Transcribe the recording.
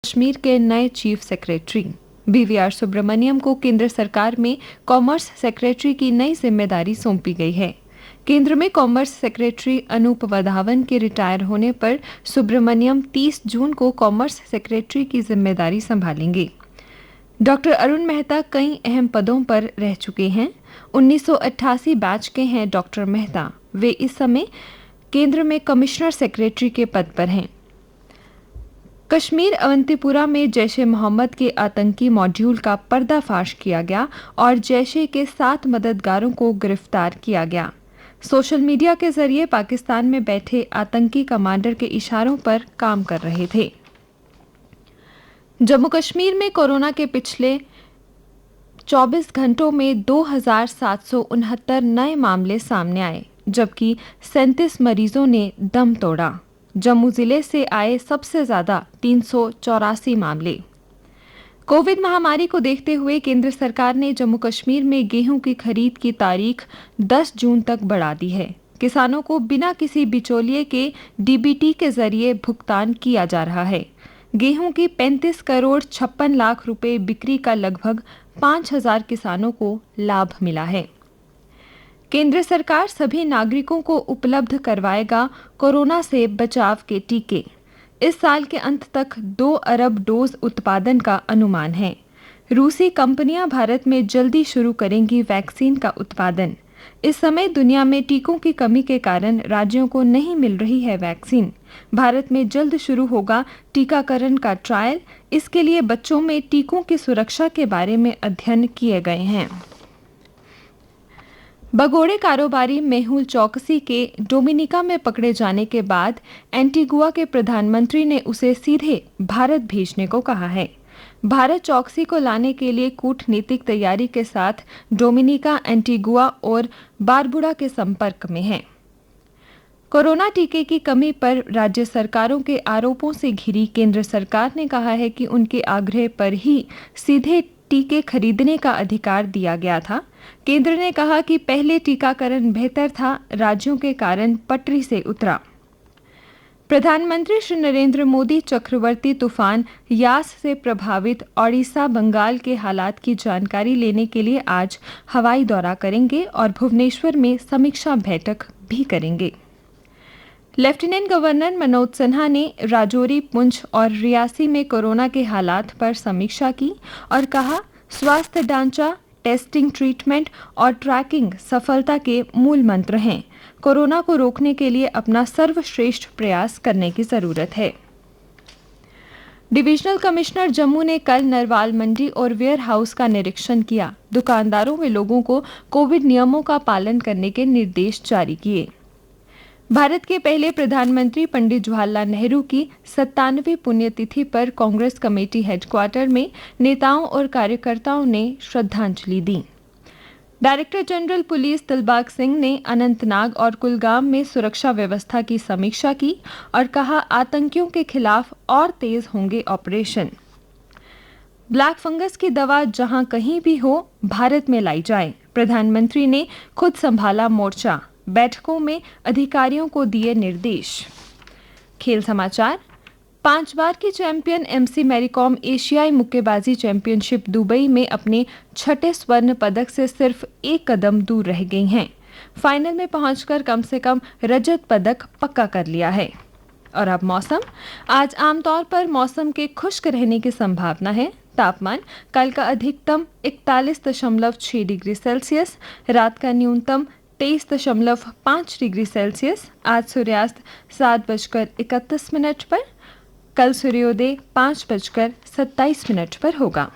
कश्मीर के नए chief secretary BVR Subramaniam को केंद्र सरकार में कॉमर्स सेक्रेटरी की नई जिम्मेदारी सौंपी गई है। केंद्र में कॉमर्स सेक्रेटरी अनूप वधावन के रिटायर होने पर सुब्रमण्यम 30 जून को कॉमर्स सेक्रेटरी की जिम्मेदारी संभालेंगे। डॉक्टर अरुण मेहता कई अहम पदों पर रह चुके हैं। 1988 बैच के हैं डॉक्टर मेहता। वे इस समय केंद्र में कमिश्नर सेक्रेटरी के पद पर हैं। कश्मीर अवंतीपुरा में जैश-ए मोहम्मद के आतंकी मॉड्यूल का पर्दाफाश किया गया और जैश-ए के 7 मददगारों को गिरफ्तार किया गया। सोशल मीडिया के जरिए पाकिस्तान में बैठे आतंकी कमांडर के इशारों पर काम कर रहे थे। जम्मू कश्मीर में कोरोना के पिछले 24 घंटों में 2769 नए मामले सामने आए, जबकि 37 मरीजों ने दम तोड़ा। जम्मू जिले से आए सबसे ज्यादा 384 मामले। कोविड महामारी को देखते हुए केंद्र सरकार ने जम्मू कश्मीर में गेहूं की खरीद की तारीख 10 जून तक बढ़ा दी है। किसानों को बिना किसी बिचौलिए के DBT के जरिए भुगतान किया जा रहा है। गेहूं की 35 करोड़ 56 लाख रुपए बिक्री का लगभग 5000 किसानों को लाभ मिला है। केंद्र सरकार सभी नागरिकों को उपलब्ध करवाएगा कोरोना से बचाव के टीके। इस साल के अंत तक 2 अरब डोज उत्पादन का अनुमान है। रूसी कंपनियां भारत में जल्दी शुरू करेंगी वैक्सीन का उत्पादन। इस समय दुनिया में टीकों की कमी के कारण राज्यों को नहीं मिल रही है वैक्सीन। भारत में जल्द शुरू होगा टीकाकरण का ट्रायल। इसके लिए बच्चों में टीकों की सुरक्षा के बारे में अध्ययन किए गए हैं। भगोड़े कारोबारी मेहुल चौकसी के डोमिनिका में पकड़े जाने के बाद एंटीगुआ के प्रधानमंत्री ने उसे सीधे भारत भेजने को कहा है। भारत चौकसी को लाने के लिए कूटनीतिक तैयारी के साथ डोमिनिका, एंटीगुआ और बारबुडा के संपर्क में है। कोरोना टीके की कमी पर राज्य सरकारों के आरोपों से घिरी केंद्र सरकार ने कहा है कि उनके आग्रह पर ही सीधे टीके खरीदने का अधिकार दिया गया था। केंद्र ने कहा कि पहले टीकाकरण बेहतर था, राज्यों के कारण पटरी से उतरा। प्रधानमंत्री श्री नरेंद्र मोदी चक्रवर्ती तूफान यास से प्रभावित ओडिशा, बंगाल के हालात की जानकारी लेने के लिए आज हवाई दौरा करेंगे और भुवनेश्वर में समीक्षा बैठक भी करेंगे। लेफ्टिनेंट गवर्नर मनोज सिन्हा ने राजौरी, पुंछ और रियासी में कोरोना के हालात पर समीक्षा की और कहा, स्वास्थ्य ढांचा, टेस्टिंग, ट्रीटमेंट और ट्रैकिंग सफलता के मूल मंत्र हैं। कोरोना को रोकने के लिए अपना सर्वश्रेष्ठ प्रयास करने की जरूरत है। डिविजनल कमिश्नर जम्मू ने कल नरवाल मंडी और वेयर हाउस का निरीक्षण किया। दुकानदारों व लोगों को कोविड नियमों का पालन करने के निर्देश जारी किए। भारत के पहले प्रधानमंत्री पंडित जवाहरलाल नेहरू की 97वीं पुण्यतिथि पर कांग्रेस कमेटी हेडक्वार्टर में नेताओं और कार्यकर्ताओं ने श्रद्धांजलि दी। Director general police Dilbag Singh ने अनंतनाग और कुलगाम में सुरक्षा व्यवस्था की समीक्षा की और कहा, आतंकियों के खिलाफ और तेज होंगे ऑपरेशन। ब्लैक फंगस की दवा जहां कहीं भी हो भारत में लाई जाए। प्रधानमंत्री ने खुद संभाला मोर्चा। बैठकों में अधिकारियों को दिए निर्देश। खेल समाचार। 5 बार की चैंपियन MC मैरीकॉम एशियाई मुक्केबाजी चैंपियनशिप दुबई में अपने 6ठे स्वर्ण पदक से सिर्फ 1 कदम दूर रह गई हैं। फाइनल में पहुंचकर कम से कम रजत पदक पक्का कर लिया है। और अब मौसम। आज आमतौर पर मौसम के खुश्क रहने की संभावना है। तापमान कल का अधिकतम 41.6 डिग्री सेल्सियस, रात का न्यूनतम 23.5 डिग्री सेल्सियस। आज सूर्यास्त 7:31 पर, कल सूर्योदय 5:27 पर होगा।